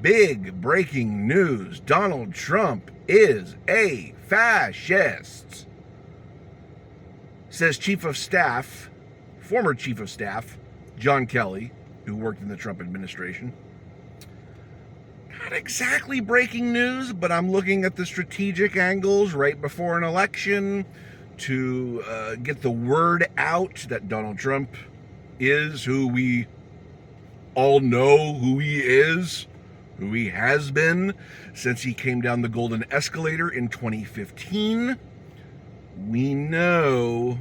Big breaking news. Donald Trump is a fascist, says Chief of Staff, former Chief of Staff, John Kelly, who worked in the Trump administration. Not exactly breaking news, but I'm looking at the strategic angles right before an election to get the word out that Donald Trump is who we all know who he is, who he has been since he came down the golden escalator in 2015. We knew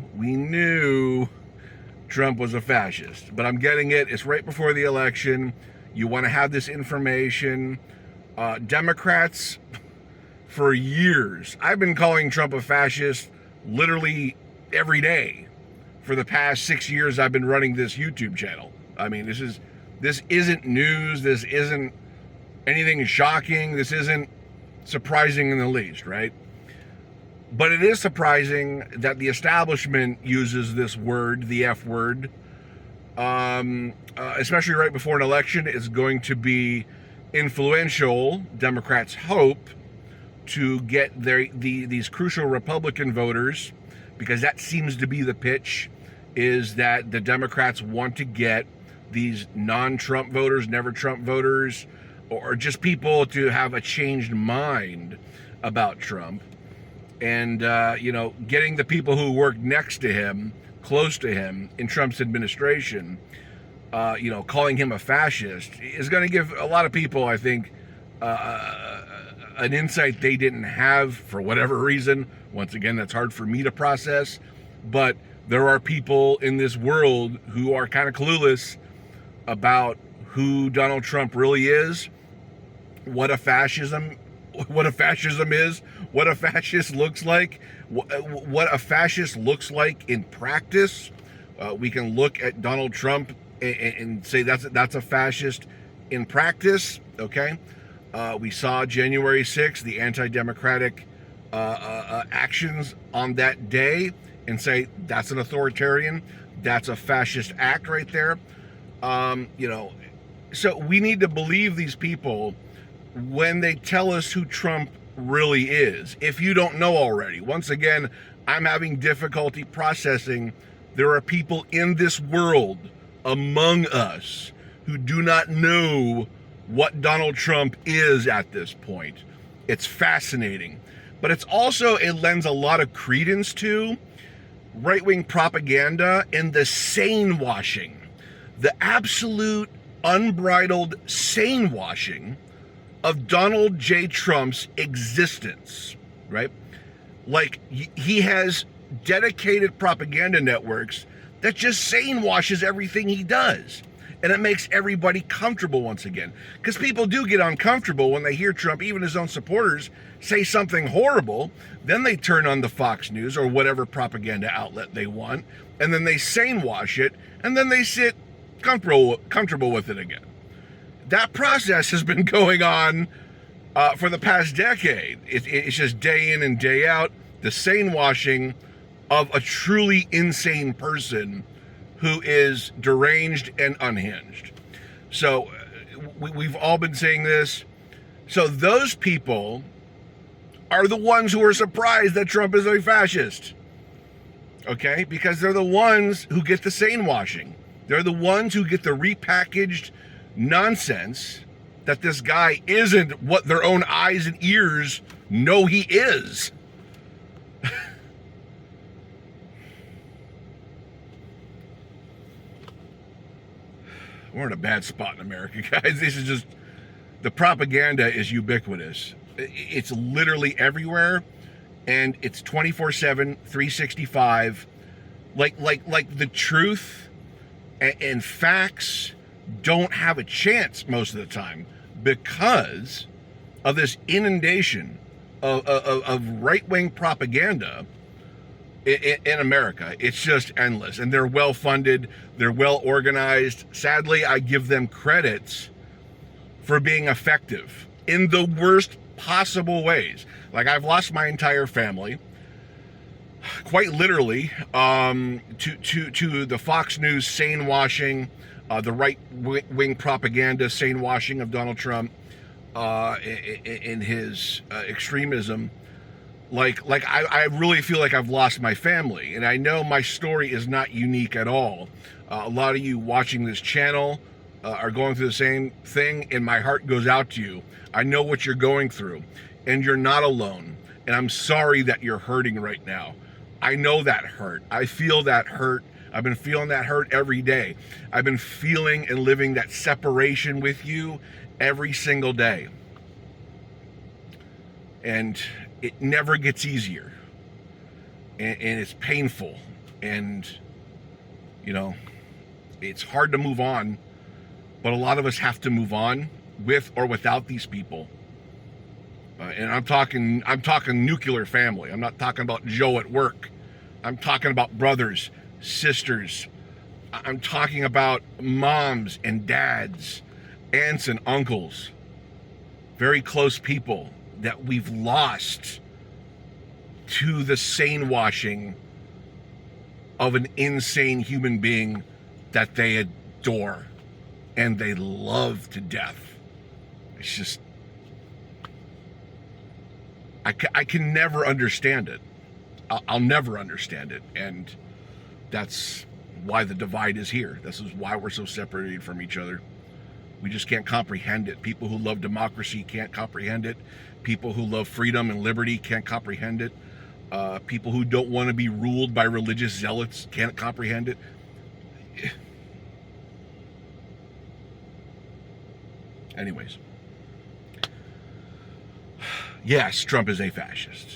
Trump was a fascist, but I'm getting it. It's right before the election. You want to have this information. Democrats, for years, I've been calling Trump a fascist literally every day for the past 6 years I've been running this YouTube channel. I mean, this isn't news. This isn't anything shocking. This isn't surprising in the least, right? But it is surprising that the establishment uses this word, the F word, especially right before an election. It's going to be influential, Democrats hope, to get these crucial Republican voters, because that seems to be the pitch, is that the Democrats want to get these non-Trump voters, never Trump voters, or just people to have a changed mind about Trump. And, getting the people who work next to him, close to him in Trump's administration, calling him a fascist is going to give a lot of people, I think, an insight they didn't have for whatever reason. Once again, that's hard for me to process. But there are people in this world who are kind of clueless about who Donald Trump really is, what a fascism is, what a fascist looks like, what a fascist looks like in practice. We can look at Donald Trump and say that's a fascist in practice. Okay, we saw January 6th, the anti-democratic actions on that day, and say that's an authoritarian, that's a fascist act right there. So we need to believe these people when they tell us who Trump really is. If you don't know already, once again, I'm having difficulty processing. There are people in this world among us who do not know what Donald Trump is at this point. It's fascinating. But it's also, it lends a lot of credence to right-wing propaganda and the sane washing, the absolute unbridled sane washing of Donald J. Trump's existence, right? Like, he has dedicated propaganda networks that just sane washes everything he does. And it makes everybody comfortable once again. Because people do get uncomfortable when they hear Trump, even his own supporters, say something horrible. Then they turn on the Fox News or whatever propaganda outlet they want, and then they sane wash it, and then they sit comfortable with it again. That process has been going on for the past decade. It's just day in and day out, the sane washing of a truly insane person who is deranged and unhinged. So we've all been saying this. So those people are the ones who are surprised that Trump is a fascist. Okay? Because they're the ones who get the sane washing. They're the ones who get the repackaged nonsense that this guy isn't what their own eyes and ears know he is. We're in a bad spot in America, guys. This is just, the propaganda is ubiquitous. It's literally everywhere, and it's 24/7, 365. Like the truth and facts don't have a chance most of the time because of this inundation of right-wing propaganda in America. It's just endless, and they're well-funded, they're well-organized. Sadly, I give them credits for being effective in the worst possible ways. Like, I've lost my entire family, quite literally, to the Fox News sane washing, the right-wing propaganda sane washing of Donald Trump. in his extremism. Like I really feel like I've lost my family, and I know my story is not unique at all. A lot of you watching this channel are going through the same thing, and my heart goes out to you. I know what you're going through, and you're not alone. And I'm sorry that you're hurting right now. I know that hurt. I feel that hurt. I've been feeling that hurt every day. I've been feeling and living that separation with you every single day. And it never gets easier. And it's painful. And, you know, it's hard to move on. But a lot of us have to move on with or without these people. And I'm talking nuclear family. I'm not talking about Joe at work. I'm talking about brothers, sisters. I'm talking about moms and dads, aunts and uncles, very close people that we've lost to the sane washing of an insane human being that they adore and they love to death. It's just, I can never understand it. I'll never understand it. And that's why the divide is here. This is why we're so separated from each other. We just can't comprehend it. People who love democracy can't comprehend it. People who love freedom and liberty can't comprehend it. People who don't want to be ruled by religious zealots can't comprehend it. Anyways. Yes, Trump is a fascist.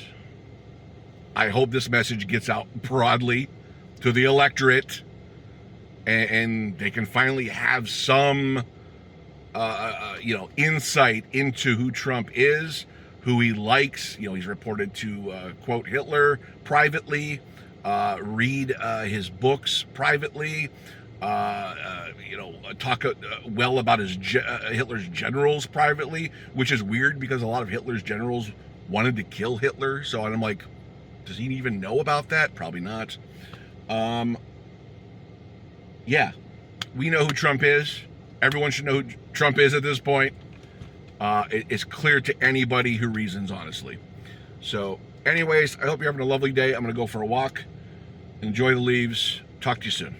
I hope this message gets out broadly to the electorate, and they can finally have some, insight into who Trump is, who he likes. He's reported to quote Hitler privately, read his books privately, talk well about Hitler's generals privately, which is weird because a lot of Hitler's generals wanted to kill Hitler. So I'm like, does he even know about that? Probably not. Yeah, we know who Trump is. Everyone should know who Trump is at this point. It's clear to anybody who reasons honestly. So anyways, I hope you're having a lovely day. I'm going to go for a walk. Enjoy the leaves. Talk to you soon.